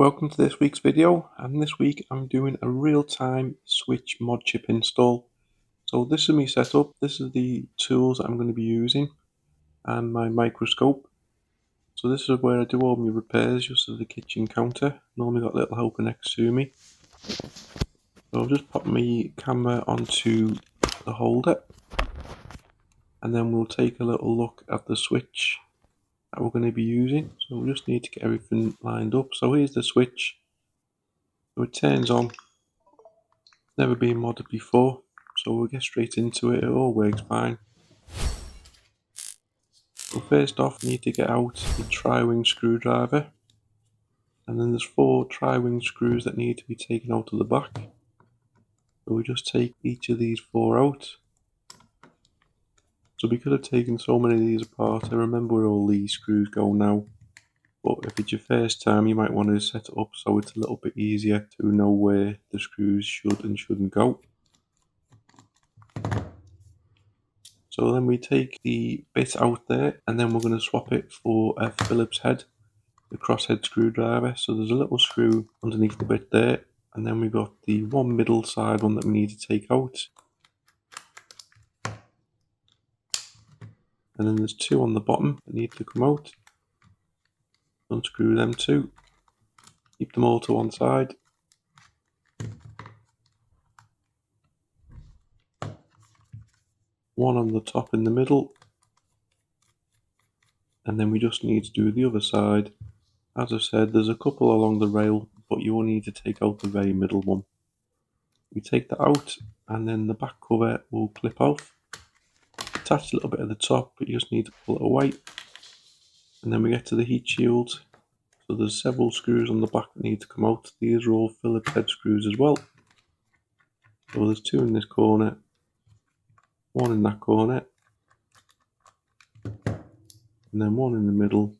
Welcome to this week's video, and this week I'm doing a real-time Switch mod chip install. So this is my setup, this is the tools I'm going to be using, and my microscope. So this is where I do all my repairs, just as the kitchen counter. Normally got a little helper next to me. So I'll just pop my camera onto the holder, and then we'll take a little look at the switch that we're going to be using. So we just need to get everything lined up. So here's the switch. So it turns on. Never been modded before, so we'll get straight into it. It all works fine. So first off, we need to get out the tri-wing screwdriver, and then there's 4 tri-wing screws that need to be taken out of the back. So we just take each of these 4 out. So because I've taken so many of these apart, I remember where all these screws go now. But if it's your first time, you might want to set it up so it's a little bit easier to know where the screws should and shouldn't go. So then we take the bit out there, and then we're going to swap it for a Phillips head, the crosshead screwdriver. So there's a little screw underneath the bit there, and then we've got the one middle side one that we need to take out. And then there's 2 on the bottom that need to come out. Unscrew them 2. Keep them all to one side. One on the top in the middle. And then we just need to do the other side. As I said, there's a couple along the rail, but you only need to take out the very middle one. We take that out, and then the back cover will clip off. Attach a little bit at the top, but you just need to pull it away. And then we get to the heat shield. So there's several screws on the back that need to come out. These are all Phillips head screws as well. So there's 2 in this corner, 1 in that corner, and then 1 in the middle,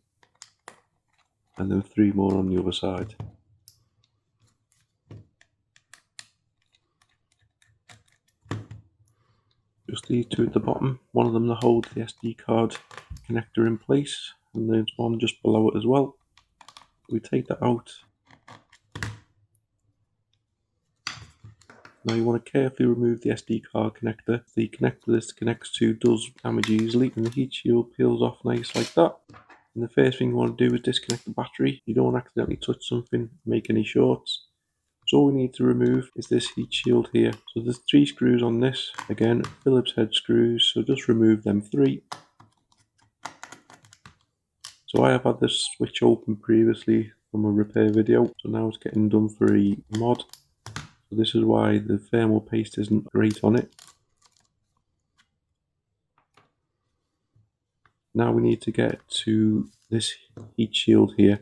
and then 3 more on the other side. Just these 2 at the bottom, one of them to hold the SD card connector in place, and there's one just below it as well. We take that out. Now you want to carefully remove the SD card connector. The connector this connects to does damage easily, and the heat shield peels off nice like that. And the first thing you want to do is disconnect the battery. You don't accidentally touch something, make any shorts. So all we need to remove is this heat shield here. So there's 3 screws on this. Again, Phillips head screws, so just remove them 3. So I have had this switch open previously from a repair video, so now it's getting done for a mod. So this is why the thermal paste isn't great on it. Now we need to get to this heat shield here,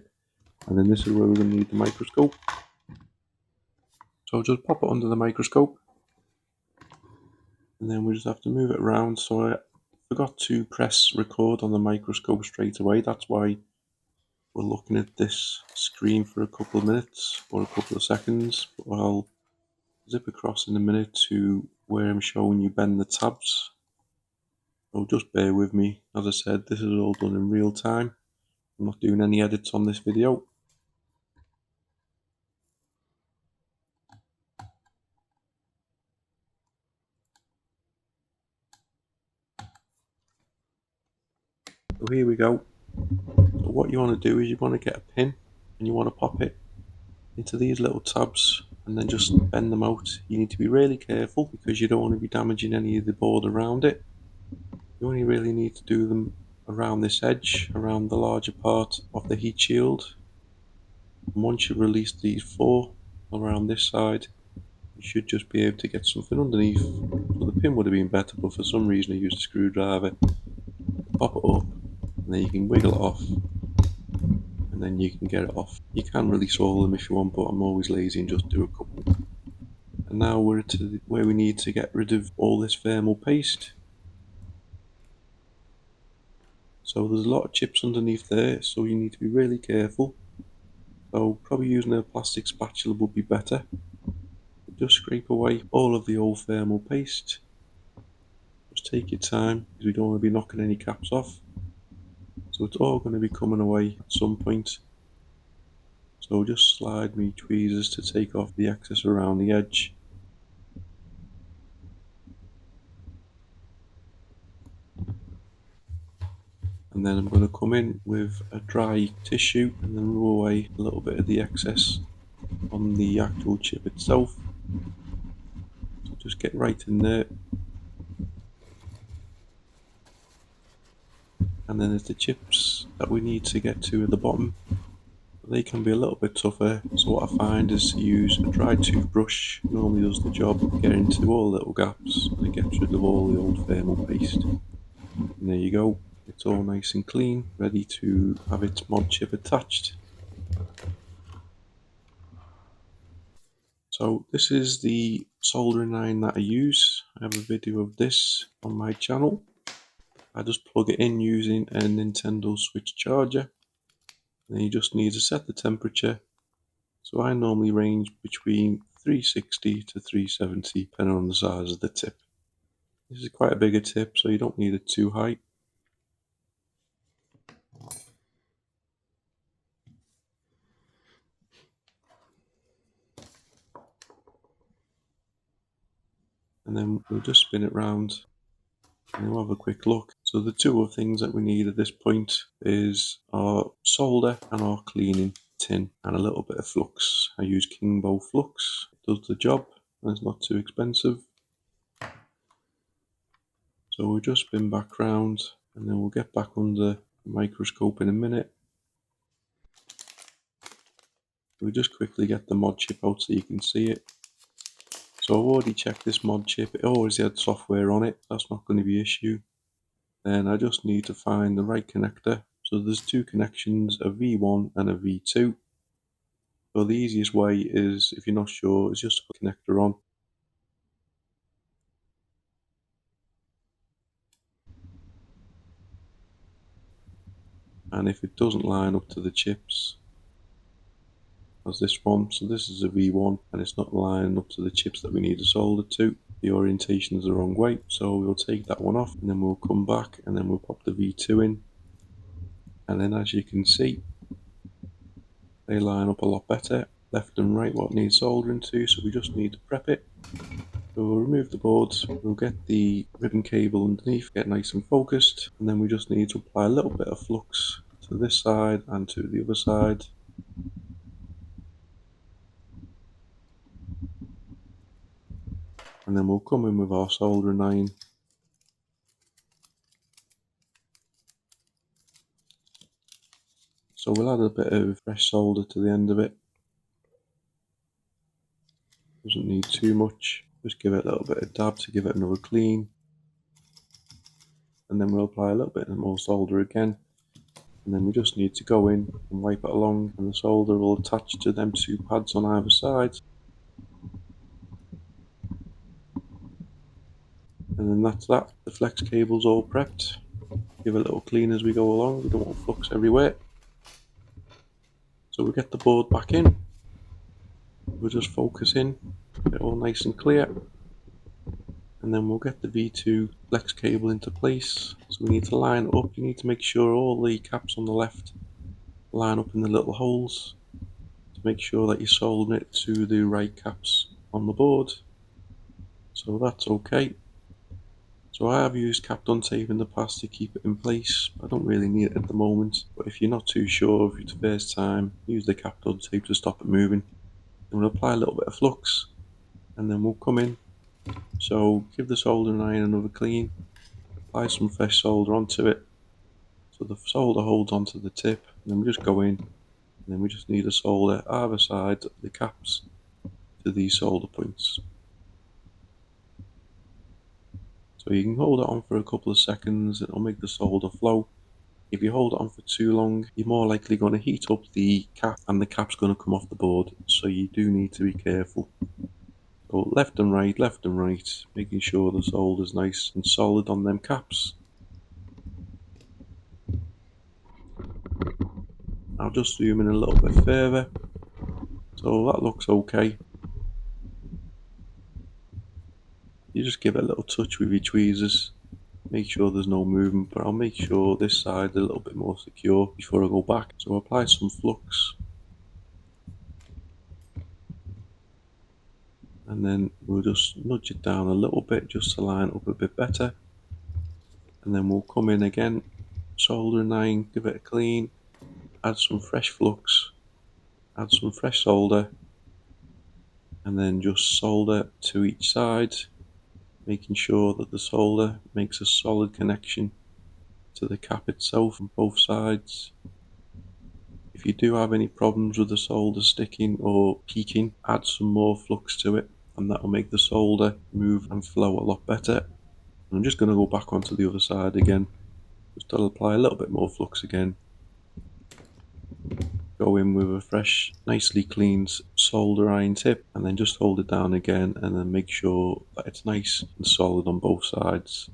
and then this is where we're going to need the microscope. So I'll just pop it under the microscope, and then we just have to move it around. So I forgot to press record on the microscope straight away. That's why we're looking at this screen for a couple of minutes or a couple of seconds. But I'll zip across in a minute to where I'm showing you bend the tabs. So just bear with me. As I said, this is all done in real time. I'm not doing any edits on this video. So here we go. So what you want to do is you want to get a pin, and you want to pop it into these little tabs, and then just bend them out. You need to be really careful because you don't want to be damaging any of the board around it. You only really need to do them around this edge, around the larger part of the heat shield. And once you release these 4 around this side, you should just be able to get something underneath. So the pin would have been better, but for some reason I used a screwdriver. Pop it up, and then you can wiggle it off, and then you can get it off. You can release all of them if you want, but I'm always lazy and just do a couple. And now we're to where we need to get rid of all this thermal paste. So there's a lot of chips underneath there, so you need to be really careful. So probably using a plastic spatula would be better. Just scrape away all of the old thermal paste. Just take your time, because we don't want to be knocking any caps off. So it's all going to be coming away at some point. So just slide me tweezers to take off the excess around the edge. And then I'm going to come in with a dry tissue and then rub away a little bit of the excess on the actual chip itself. So just get right in there. And then there's the chips that we need to get to at the bottom. They can be a little bit tougher, so what I find is to use a dry toothbrush. Normally does the job, get into all the little gaps and it gets rid of all the old thermal paste. And there you go, it's all nice and clean, ready to have its mod chip attached. So this is the soldering iron that I use. I have a video of this on my channel. I just plug it in using a Nintendo Switch charger. Then you just need to set the temperature. So I normally range between 360 to 370 depending on the size of the tip. This is quite a bigger tip, so you don't need it too high. And then we'll just spin it round and we'll have a quick look. So the two other things that we need at this point is our solder and our cleaning tin and a little bit of flux. I use Kingbo Flux, it does the job and it's not too expensive. So we'll just spin back round and then we'll get back under the microscope in a minute. We'll just quickly get the mod chip out so you can see it. So I've already checked this mod chip, it always had software on it, that's not going to be an issue. Then I just need to find the right connector. So there's two connections, a V1 and a V2. So the easiest way is, if you're not sure, is just to put the connector on. And if it doesn't line up to the chips, as this one, so this is a V1 and it's not lining up to the chips that we need to solder to. The orientation is the wrong way, so we'll take that one off and then we'll come back and then we'll pop the V2 in. And then as you can see, they line up a lot better, left and right what needs soldering to, so we just need to prep it. So we'll remove the boards, we'll get the ribbon cable underneath, get nice and focused, and then we just need to apply a little bit of flux to this side and to the other side. And then we'll come in with our soldering iron. So we'll add a bit of fresh solder to the end of it. Doesn't need too much, just give it a little bit of dab to give it another clean. And then we'll apply a little bit more solder again. And then we just need to go in and wipe it along and the solder will attach to them two pads on either side. And then that's that. The flex cable's all prepped. Give it a little clean as we go along, we don't want flux everywhere. So we get the board back in. We'll just focus in, get it all nice and clear. And then we'll get the V2 flex cable into place. So we need to line it up. You need to make sure all the caps on the left line up in the little holes to make sure that you're soldering it to the right caps on the board. So that's okay. So I have used Kapton tape in the past to keep it in place. I don't really need it at the moment, but if you're not too sure, if it's the first time, use the Kapton tape to stop it moving. And we'll apply a little bit of flux, and then we'll come in. So give the soldering iron another clean, apply some fresh solder onto it, so the solder holds onto the tip, and then we just go in, and then we just need to solder either side of the caps to these solder points. So you can hold it on for a couple of seconds, it'll make the solder flow. If you hold it on for too long, you're more likely going to heat up the cap and the cap's going to come off the board, so you do need to be careful. So left and right, making sure the solder's nice and solid on them caps. I'll just zoom in a little bit further. So that looks okay. You just give it a little touch with your tweezers, make sure there's no movement, but I'll make sure this side is a little bit more secure before I go back. So apply some flux and then we'll just nudge it down a little bit just to line up a bit better, and then we'll come in again, soldering iron, give it a clean, add some fresh flux, add some fresh solder, and then just solder to each side, making sure that the solder makes a solid connection to the cap itself on both sides. If you do have any problems with the solder sticking or peaking, add some more flux to it, and that will make the solder move and flow a lot better. I'm just going to go back onto the other side again, just to apply a little bit more flux again. Go in with a fresh, nicely cleaned solder iron tip, and then just hold it down again, and then make sure that it's nice and solid on both sides,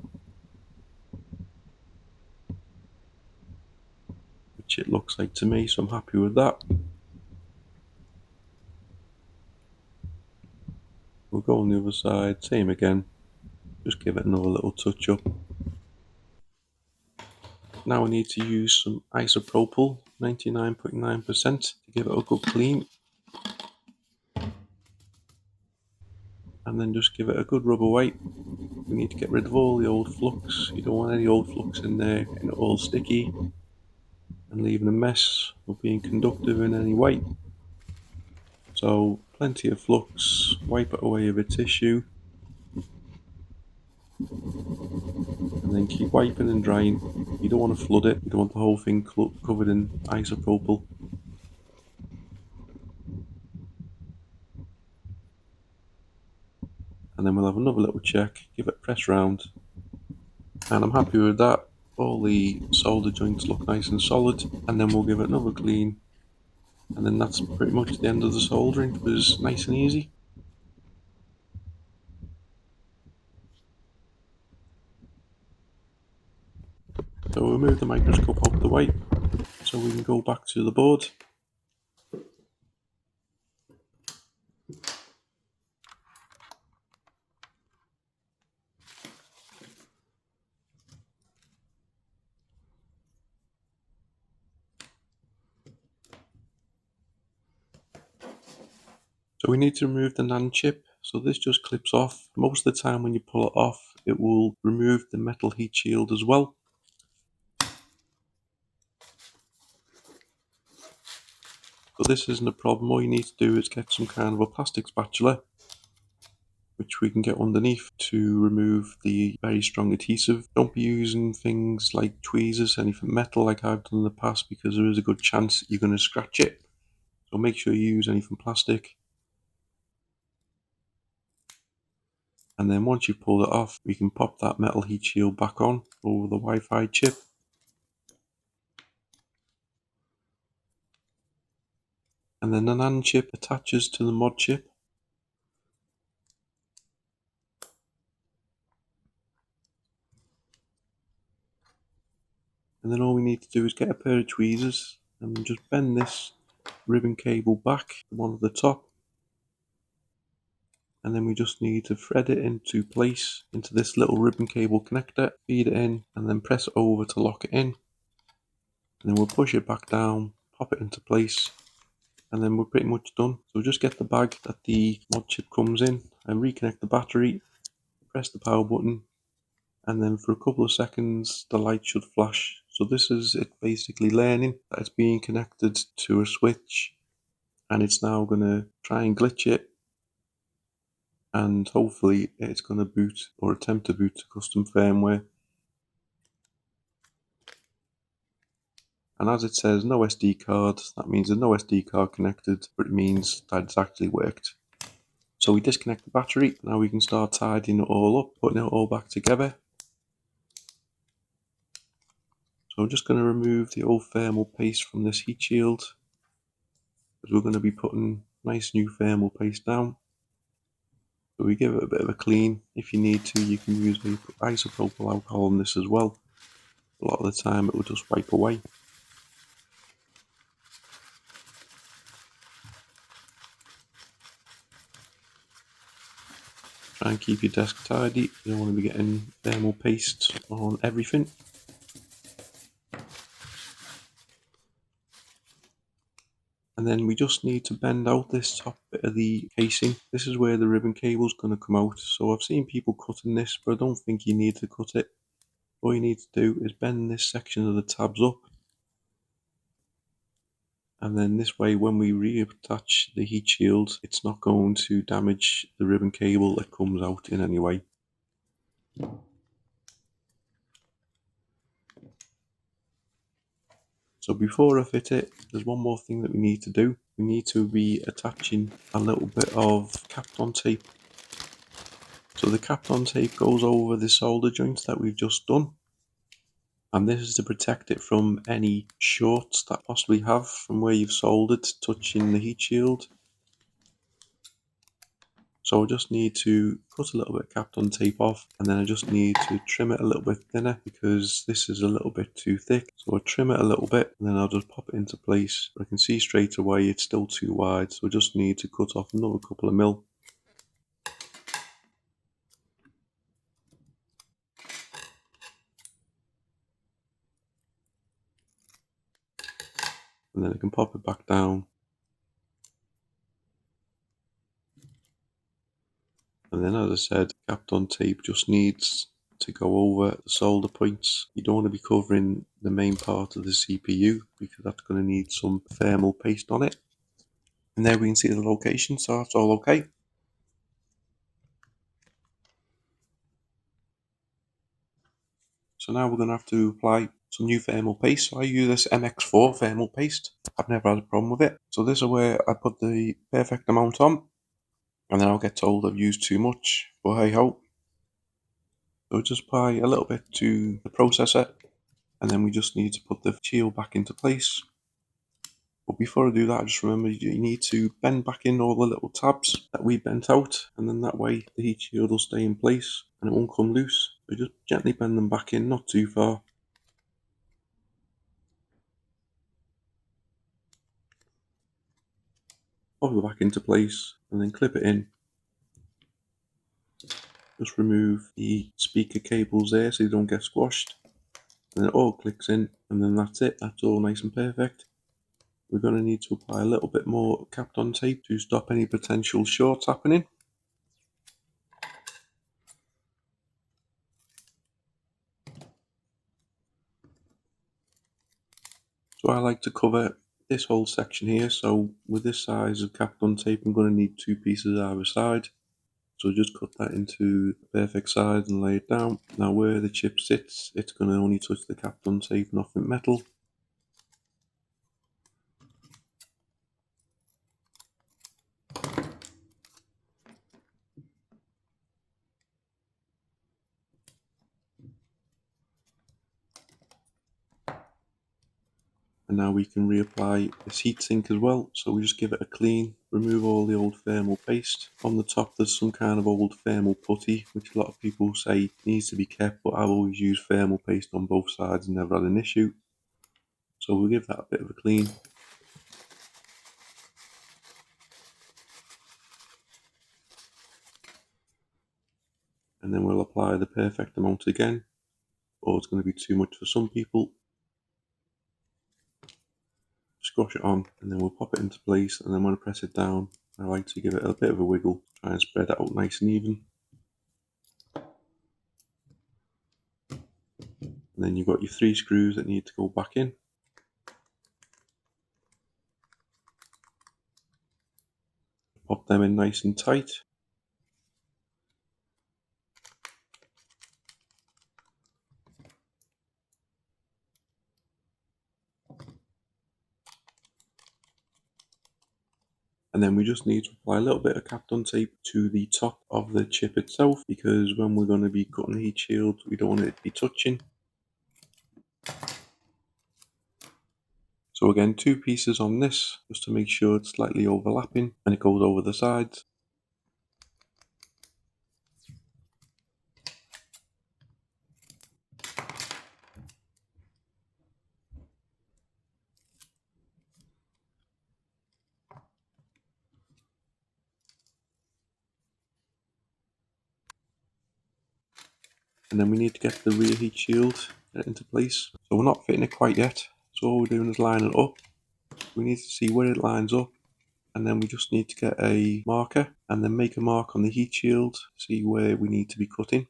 which it looks like to me, so I'm happy with that. We'll go on the other side, same again, just give it another little touch up. Now we need to use some isopropyl 99.9% to give it a good clean, and then just give it a good rub away. We need to get rid of all the old flux. You don't want any old flux in there getting it all sticky and leaving a mess or being conductive in any way. So plenty of flux, wipe it away with a tissue, and then keep wiping and drying. You don't want to flood it, you don't want the whole thing covered in isopropyl. And then we'll have another little check, give it a press round, and I'm happy with that. All the solder joints look nice and solid, and then we'll give it another clean, and then that's pretty much the end of the soldering. It was nice and easy. So we'll move the microscope out of the way so we can go back to the board. So we need to remove the NAND chip. So this just clips off. Most of the time when you pull it off, it will remove the metal heat shield as well. But this isn't a problem. All you need to do is get some kind of a plastic spatula, which we can get underneath, to remove the very strong adhesive. Don't be using things like tweezers, anything metal like I've done in the past, because there is a good chance you're going to scratch it. So make sure you use anything plastic. And then once you've pulled it off, we can pop that metal heat shield back on over the Wi-Fi chip. And then the NAND chip attaches to the mod chip. And then all we need to do is get a pair of tweezers and just bend this ribbon cable back, the one at the top. And then we just need to thread it into place into this little ribbon cable connector, feed it in, and then press it over to lock it in. And then we'll push it back down, pop it into place, and then we're pretty much done. So just get the bag that the mod chip comes in and reconnect the battery, press the power button, and then for a couple of seconds the light should flash. So this is it basically learning that it's being connected to a switch, and it's now going to try and glitch it, and hopefully it's going to boot or attempt to boot to custom firmware. And as it says no SD card, that means there's no SD card connected, but it means that it's actually worked. So we disconnect the battery. Now we can start tidying it all up, putting it all back together. So I'm just going to remove the old thermal paste from this heat shield, because we're going to be putting nice new thermal paste down. So we give it a bit of a clean. If you need to, you can use isopropyl alcohol on this as well. A lot of the time it will just wipe away. Try and keep your desk tidy. You don't want to be getting thermal paste on everything. And And then we just need to bend out this top bit of the casing. This is where the ribbon cable is going to come out. So I've seen people cutting this, but I don't think you need to cut it. All you need to do is bend this section of the tabs up. And then this way, when we reattach the heat shield, it's not going to damage the ribbon cable that comes out in any way. So before I fit it, there's one more thing that we need to do. We need to be attaching a little bit of Kapton tape. So the Kapton tape goes over the solder joints that we've just done. And this is to protect it from any shorts that possibly have from where you've soldered touching the heat shield. So I just need to cut a little bit of Kapton tape off, and then I just need to trim it a little bit thinner because this is a little bit too thick. So I trim it a little bit and then I'll just pop it into place. I can see straight away it's still too wide, so I just need to cut off another couple of mil. And then I can pop it back down. And then, as I said, Kapton tape just needs to go over the solder points. You don't want to be covering the main part of the CPU because that's going to need some thermal paste on it. And there we can see the location, so that's all okay. So now we're going to have to apply some new thermal paste. So I use this MX4 thermal paste. I've never had a problem with it. So this is where I put the perfect amount on, and then I'll get told I've used too much, but hey ho. So just apply a little bit to the processor, and then we just need to put the shield back into place. But before I do that, just remember you need to bend back in all the little tabs that we bent out, and then that way the heat shield will stay in place and it won't come loose. So just gently bend them back in, not too far. Pop it back into place and then clip it in. Just remove the speaker cables there so they don't get squashed. And then it all clicks in, and then that's it. That's all nice and perfect. We're going to need to apply a little bit more Kapton tape to stop any potential shorts happening. So I like to cover this whole section here. So with this size of Kapton tape, I'm going to need 2 pieces either side. So just cut that into the perfect size and lay it down. Now where the chip sits, it's going to only touch the Kapton tape, nothing metal. And now we can reapply this heatsink as well. So we just give it a clean, remove all the old thermal paste. On the top there's some kind of old thermal putty, which a lot of people say needs to be kept, but I've always used thermal paste on both sides and never had an issue. So we'll give that a bit of a clean. And then we'll apply the perfect amount again, or it's going to be too much for some people. Squash it on, and then we'll pop it into place, and then when I press it down, I like to give it a bit of a wiggle, try and spread it out nice and even. And then you've got your 3 screws that need to go back in. Pop them in nice and tight. And then we just need to apply a little bit of Kapton tape to the top of the chip itself, because when we're going to be cutting the heat shield, we don't want it to be touching. So again, 2 pieces on this, just to make sure it's slightly overlapping and it goes over the sides. And then we need to get the rear heat shield into place. So we're not fitting it quite yet, so all we're doing is lining it up. we need to see where it lines up, and then we just need to get a marker and then make a mark on the heat shield, see where we need to be cutting.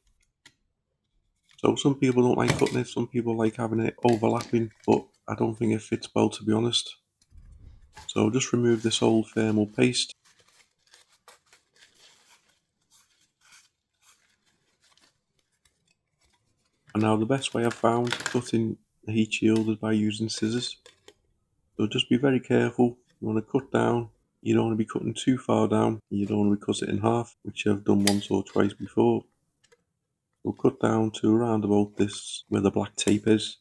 So some people don't like cutting it, some people like having it overlapping, but I don't think it fits well, to be honest. So just remove this old thermal paste. And now the best way I've found cutting the heat shield is by using scissors. So just be very careful. You want to cut down. You don't want to be cutting too far down. You don't want to be cutting it in half, which I've done once or twice before. So cut down to around about this where the black tape is.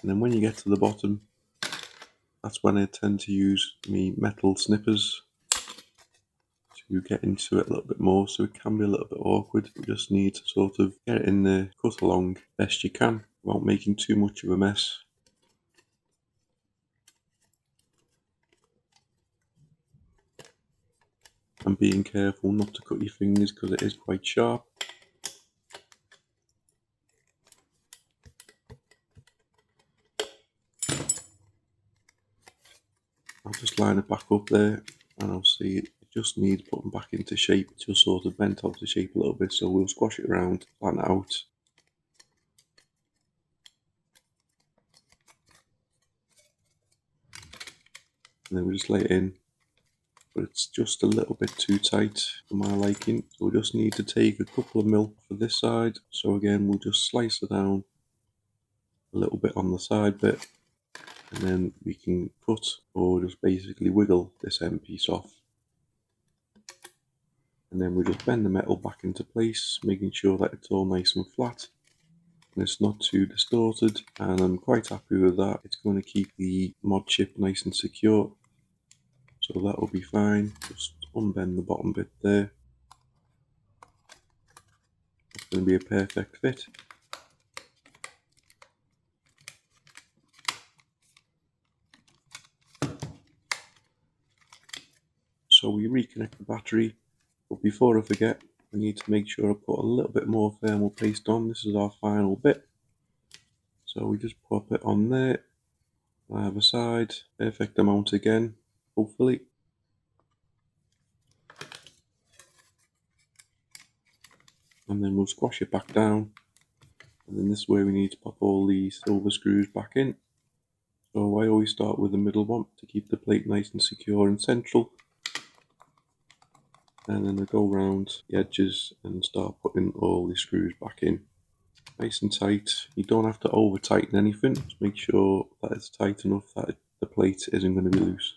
And then when you get to the bottom, that's when I tend to use me metal snippers to get into it a little bit more. So it can be a little bit awkward. You just need to sort of get it in there, cut along best you can without making too much of a mess. And being careful not to cut your fingers because it is quite sharp. I'll just line it back up there, and I'll see it just needs putting back into shape. It's just sort of bent out of shape a little bit, so we'll squash it around, flatten it out. And then we just lay it in, but it's just a little bit too tight for my liking. So we just need to take a couple of mil for this side. So again, we'll just slice it down a little bit on the side bit, and then we can cut or just basically wiggle this end piece off. And then we just bend the metal back into place, making sure that it's all nice and flat and it's not too distorted, and I'm quite happy with that. It's going to keep the mod chip nice and secure, so that will be fine. Just unbend the bottom bit there. It's going to be a perfect fit. So we reconnect the battery, but before I forget, I need to make sure I put a little bit more thermal paste on. This is our final bit. So we just pop it on there, either side, perfect amount again, hopefully. And then we'll squash it back down. And then this way we need to pop all the silver screws back in. So I always start with the middle one to keep the plate nice and secure and central. And then I go around the edges and start putting all the screws back in. Nice and tight. You don't have to over tighten anything. Just make sure that it's tight enough that the plate isn't going to be loose.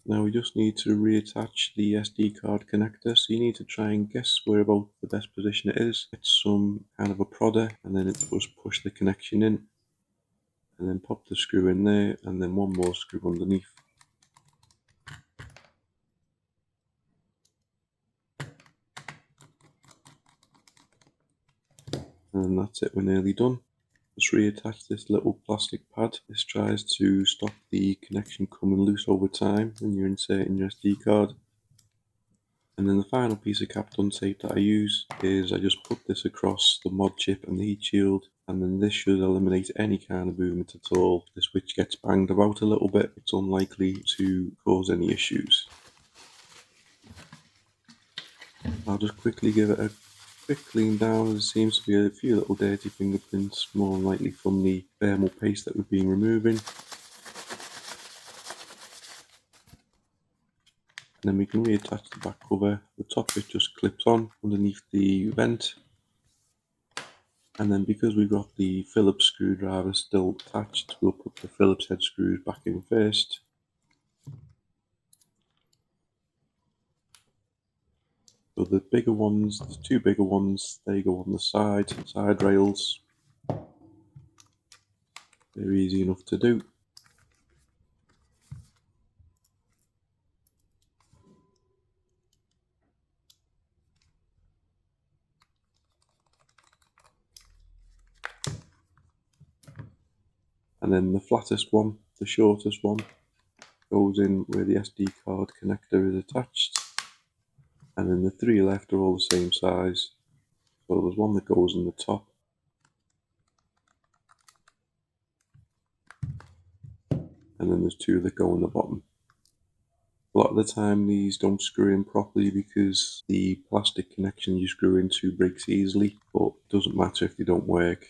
Now we just need to reattach the SD card connector, so you need to try and guess where about the best position it is. It's some kind of a prodder, and then it just push the connection in, and then pop the screw in there, and then one more screw underneath. And that's it, we're nearly done. Just reattach this little plastic pad. This tries to stop the connection coming loose over time when you're inserting your SD card. And then the final piece of Kapton tape that I use is I just put this across the mod chip and the heat shield, and then this should eliminate any kind of movement at all. If the switch gets banged about a little bit, it's unlikely to cause any issues. I'll just quickly give it a quick clean down. There seems to be a few little dirty fingerprints, more than likely from the thermal paste that we've been removing. And then we can reattach the back cover. The top bit just clips on underneath the vent. And then because we've got the Phillips screwdriver still attached, we'll put the Phillips head screws back in first. So the bigger ones, the two bigger ones, they go on the side rails. They're easy enough to do. and then the flattest one, the shortest one, goes in where the SD card connector is attached, and then the three left are all the same size. So there's one that goes in the top, and then there's two that go in the bottom. A lot of the time these don't screw in properly because the plastic connection you screw into breaks easily, but it doesn't matter if they don't work.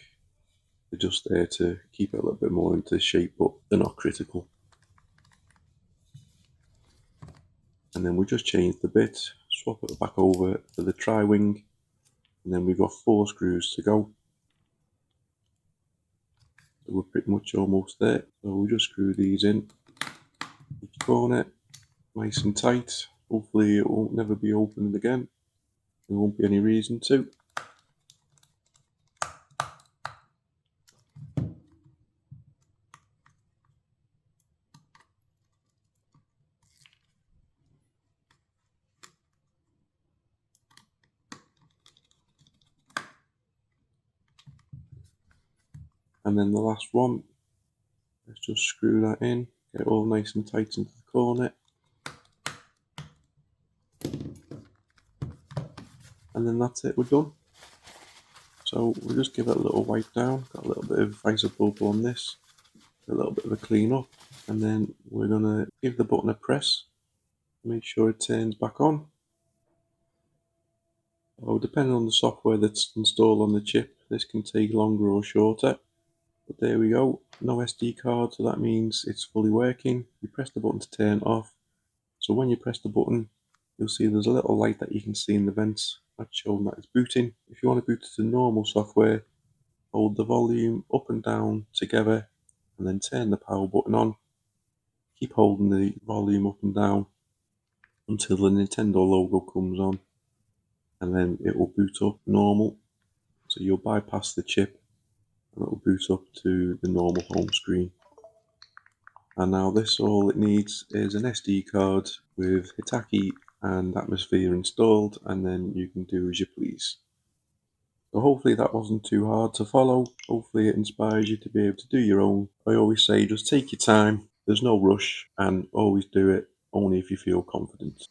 They're just there to keep it a little bit more into shape, but they're not critical. And then we just change the bit, swap it back over for the tri-wing, and then we've got 4 screws to go. So we're pretty much almost there. So we just screw these in, each corner, nice and tight. Hopefully it won't never be opened again. There won't be any reason to. And then the last one, let's just screw that in, get it all nice and tight into the corner. And then that's it, we're done. So we'll just give it a little wipe down, got a little bit of isopropyl on this, a little bit of a clean up, and then we're gonna give the button a press, make sure it turns back on. So depending on the software that's installed on the chip, this can take longer or shorter. But there we go, no SD card, so that means it's fully working. You press the button to turn off. So when you press the button, you'll see there's a little light that you can see in the vents. That's showing that it's booting. If you want to boot to normal software, hold the volume up and down together and then turn the power button on. Keep holding the volume up and down until the Nintendo logo comes on, and then it will boot up normal. So you'll bypass the chip and it will boot up to the normal home screen. And now this, all it needs is an SD card with Hitachi and Atmosphere installed, and then you can do as you please. So hopefully that wasn't too hard to follow. Hopefully it inspires you to be able to do your own. I always say just take your time, there's no rush, and always do it only if you feel confident.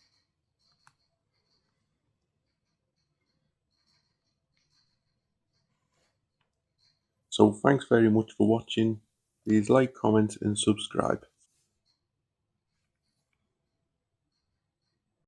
So thanks very much for watching. Please like, comment and subscribe.